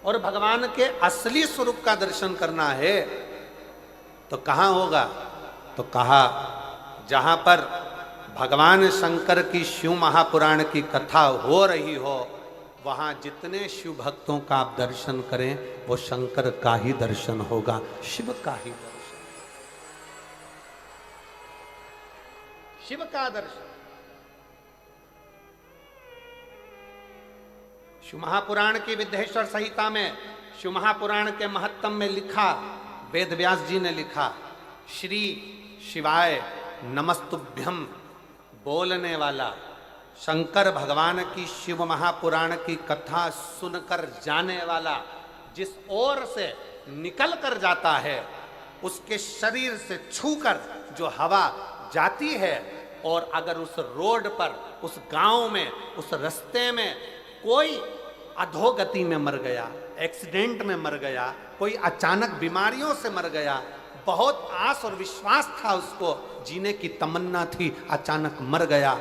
और भगवान के असली स्वरूप का दर्शन करना है तो कहां होगा? तो कहा जहां पर भगवान शंकर की शिव महापुराण की कथा हो रही हो, वहां जितने शिव भक्तों का आप दर्शन करें वो शंकर का ही दर्शन होगा, शिव का ही दर्शन, शिव का दर्शन। शिव महापुराण की विद्येश्वर संहिता में, शिव महापुराण के महत्तम में लिखा, वेद व्यास जी ने लिखा, श्री शिवाय नमस्तुभ्यम बोलने वाला, शंकर भगवान की शिव महापुराण की कथा सुनकर जाने वाला, जिस ओर से निकल कर जाता है उसके शरीर से छूकर जो हवा जाती है, और अगर उस रोड पर, उस गांव में, उस रास्ते में कोई अधोगति में मर गया, एक्सीडेंट में मर गया, कोई अचानक बीमारियों से मर गया, बहुत आस और विश्वास था उसको, जीने की तमन्ना थी, अचानक मर गया,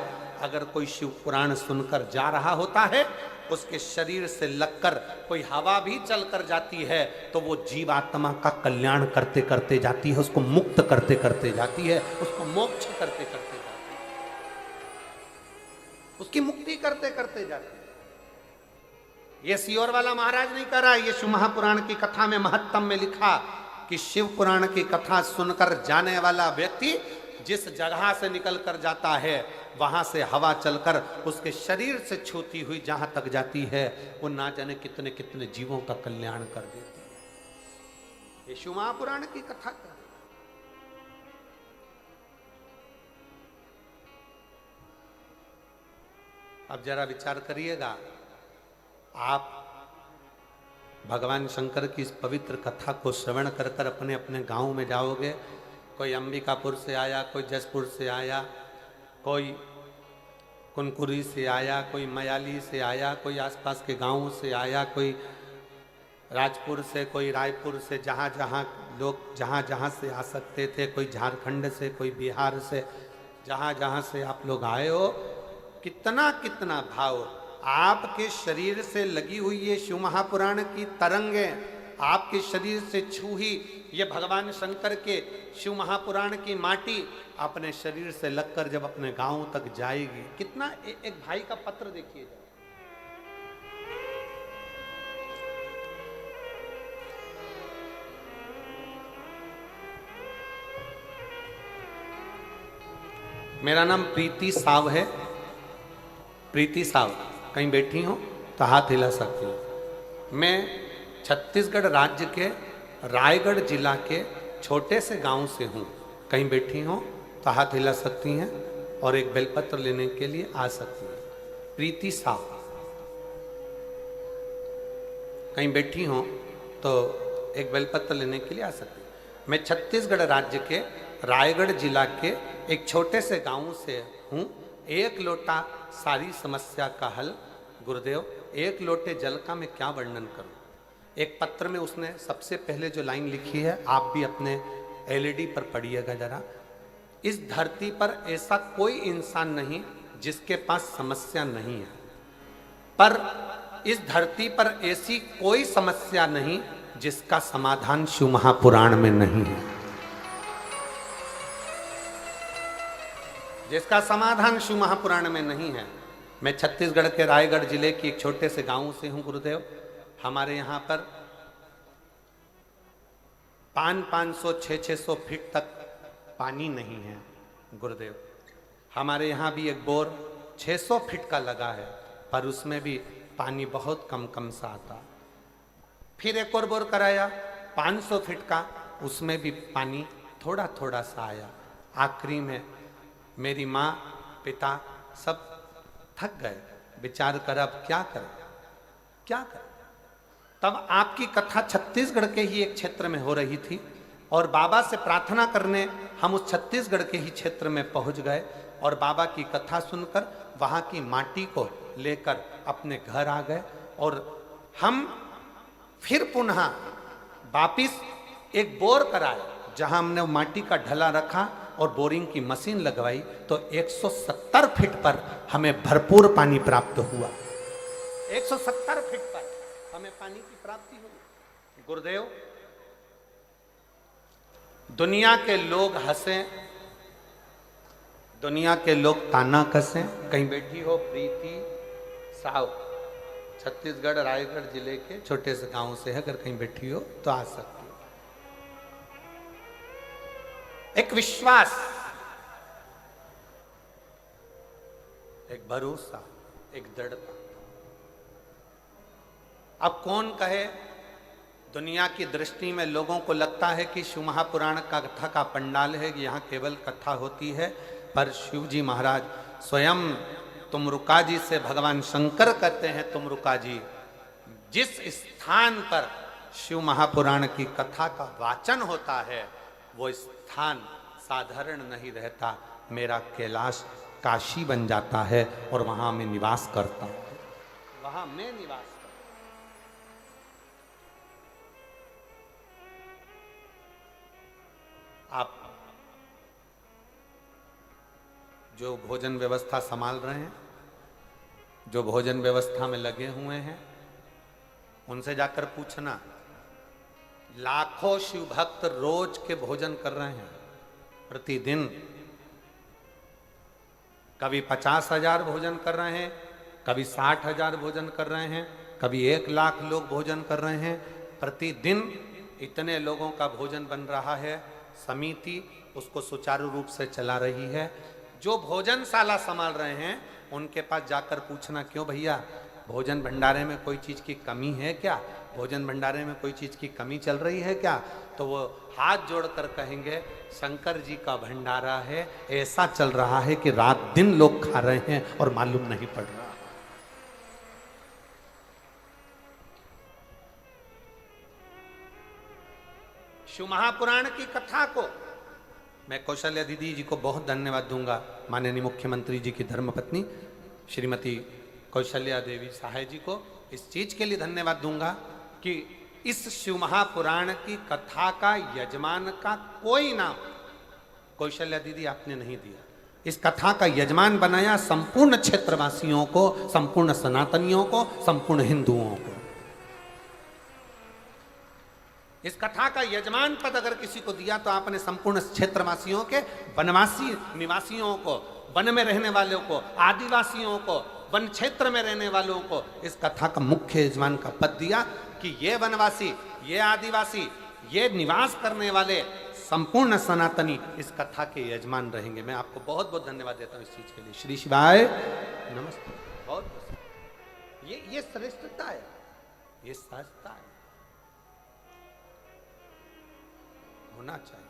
अगर कोई शिव पुराण सुनकर जा रहा होता है, उसके शरीर से लगकर कोई हवा भी चलकर जाती है तो वो जीवात्मा का कल्याण करते करते जाती है, उसको मुक्त करते करते जाती है, उसको मोक्ष करते करते जाती है, उसकी मुक्ति करते करते जाती है। ये सियोर वाला महाराज नहीं कर रहा, ये शिव महापुराण की कथा में महत्तम में लिखा कि शिव पुराण की कथा सुनकर जाने वाला व्यक्ति जिस जगह से निकल कर जाता है वहां से हवा चलकर उसके शरीर से छूती हुई जहां तक जाती है वो ना जाने कितने कितने जीवों का कल्याण कर देती है। ये शिव महापुराण की कथा कर। अब जरा विचार करिएगा, आप भगवान शंकर की इस पवित्र कथा को श्रवण कर कर अपने अपने गांव में जाओगे, कोई अंबिकापुर से आया, कोई जसपुर से आया, कोई कुनकुरी से आया, कोई मयाली से आया, कोई आसपास के गांवों से आया, कोई राजपुर से, कोई रायपुर से, जहाँ जहाँ लोग जहाँ जहाँ से आ सकते थे, कोई झारखंड से, कोई बिहार से, जहाँ जहाँ से आप लोग आए हो, कितना कितना भाव आपके शरीर से लगी हुई ये शिव महापुराण की तरंगें, आपके शरीर से छूही ये भगवान शंकर के शिव महापुराण की माटी अपने शरीर से लगकर जब अपने गांव तक जाएगी, कितना एक भाई का पत्र देखिए, मेरा नाम प्रीति साव है, प्रीति साव, कहीं बैठी हो तो हाथ हिला सकती हूँ। मैं छत्तीसगढ़ राज्य के रायगढ़ जिला के छोटे से गांव से हूँ, कहीं बैठी हो तो हाथ हिला सकती हैं और एक बेलपत्र लेने के लिए आ सकती हैं। प्रीति साव, कहीं बैठी हो तो एक बेलपत्र लेने के लिए आ सकती हैं। मैं छत्तीसगढ़ राज्य के रायगढ़ जिला के एक छोटे से गांव से हूँ। एक लोटा सारी समस्या का हल, गुरुदेव एक लोटे जल का मैं क्या वर्णन करूं। एक पत्र में उसने सबसे पहले जो लाइन लिखी है, आप भी अपने एलईडी पर पढ़िएगा जरा। इस धरती पर ऐसा कोई इंसान नहीं जिसके पास समस्या नहीं है, पर इस धरती पर ऐसी कोई समस्या नहीं जिसका समाधान शिव महापुराण में नहीं है, जिसका समाधान शिव महापुराण में नहीं है। मैं छत्तीसगढ़ के रायगढ़ जिले की एक छोटे से गांव से हूं गुरुदेव। हमारे यहाँ पर 500 600 फीट तक पानी नहीं है गुरुदेव। हमारे यहाँ भी एक बोर 600 फीट का लगा है, पर उसमें भी पानी बहुत कम कम सा आता। फिर एक और बोर कराया 500 फीट का, उसमें भी पानी थोड़ा थोड़ा सा आया। आखिरी में मेरी माँ पिता सब थक गए, विचार कर अब क्या करें क्या करें। तब आपकी कथा छत्तीसगढ़ के ही एक क्षेत्र में हो रही थी और बाबा से प्रार्थना करने हम उस छत्तीसगढ़ के ही क्षेत्र में पहुंच गए और बाबा की कथा सुनकर वहाँ की माटी को लेकर अपने घर आ गए। और हम फिर पुनः वापिस एक बोर कराए जहाँ हमने माटी का ढला रखा और बोरिंग की मशीन लगवाई, तो 170 फीट पर हमें भरपूर पानी प्राप्त हुआ। 170 फीट पर हमें पानी की प्राप्ति होगी। गुरुदेव, दुनिया के लोग हंसें, दुनिया के लोग ताना कसें, कहीं बैठी हो प्रीति साव, छत्तीसगढ़ रायगढ़ जिले के छोटे से गांव से है, अगर कहीं बैठी हो तो आ सकती हो। एक विश्वास, एक भरोसा, एक दृढ़ता। अब कौन कहे, दुनिया की दृष्टि में लोगों को लगता है कि शिव महापुराण का कथा का पंडाल है, यहाँ केवल कथा होती है, पर शिव जी महाराज स्वयं तुमरुका जी से भगवान शंकर कहते हैं, तुमरुका जी, जिस स्थान पर शिव महापुराण की कथा का वाचन होता है वो स्थान साधारण नहीं रहता, मेरा कैलाश काशी बन जाता है और वहां मैं निवास करता हूं, वहां मैं निवास करता हूं। आप जो भोजन व्यवस्था संभाल रहे हैं, जो भोजन व्यवस्था में लगे हुए हैं, उनसे जाकर पूछना, लाखों शिव भक्त रोज के भोजन कर रहे हैं प्रतिदिन, कभी 50,000 भोजन कर रहे हैं, कभी 60,000 भोजन कर रहे हैं, कभी 1,00,000 लोग भोजन कर रहे हैं प्रतिदिन। इतने लोगों का भोजन बन रहा है, समिति उसको सुचारू रूप से चला रही है। जो भोजनशाला संभाल रहे हैं उनके पास जाकर पूछना, क्यों भैया भोजन भंडारे में कोई चीज़ की कमी है क्या, भोजन भंडारे में कोई चीज़ की कमी चल रही है क्या? तो वो हाथ जोड़कर कहेंगे, शंकर जी का भंडारा है, ऐसा चल रहा है कि रात दिन लोग खा रहे हैं और मालूम नहीं पड़ रहा। शिव महापुराण की कथा को मैं कौशल्या दीदी जी को बहुत धन्यवाद दूंगा, माननीय मुख्यमंत्री जी की धर्मपत्नी श्रीमती कौशल्या देवी सहाय जी को इस चीज के लिए धन्यवाद दूंगा कि इस शिव महापुराण की कथा का यजमान का कोई नाम कौशल्या दीदी आपने नहीं दिया। इस कथा का यजमान बनाया संपूर्ण क्षेत्रवासियों को, संपूर्ण सनातनियों को, संपूर्ण हिंदुओं को। इस कथा का यजमान पद अगर किसी को दिया तो आपने संपूर्ण क्षेत्रवासियों के, वनवासी निवासियों को, वन में रहने वालों को, आदिवासियों को, वन क्षेत्र में रहने वालों को इस कथा का मुख्य यजमान का पद दिया कि ये वनवासी, ये आदिवासी, ये निवास करने वाले संपूर्ण सनातनी इस कथा के यजमान रहेंगे। मैं आपको बहुत बहुत धन्यवाद देता हूँ इस चीज के लिए। श्री शिवाय नमस्ते। बहुत ये श्रेष्ठता है, ये सहजता है, होना चाहिए।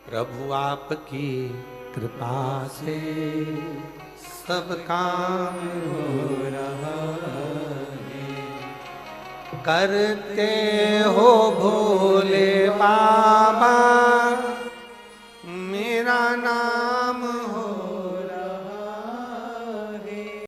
प्रभु आपकी कृपा से सब काम हो रहा है, करते हो भोले बाबा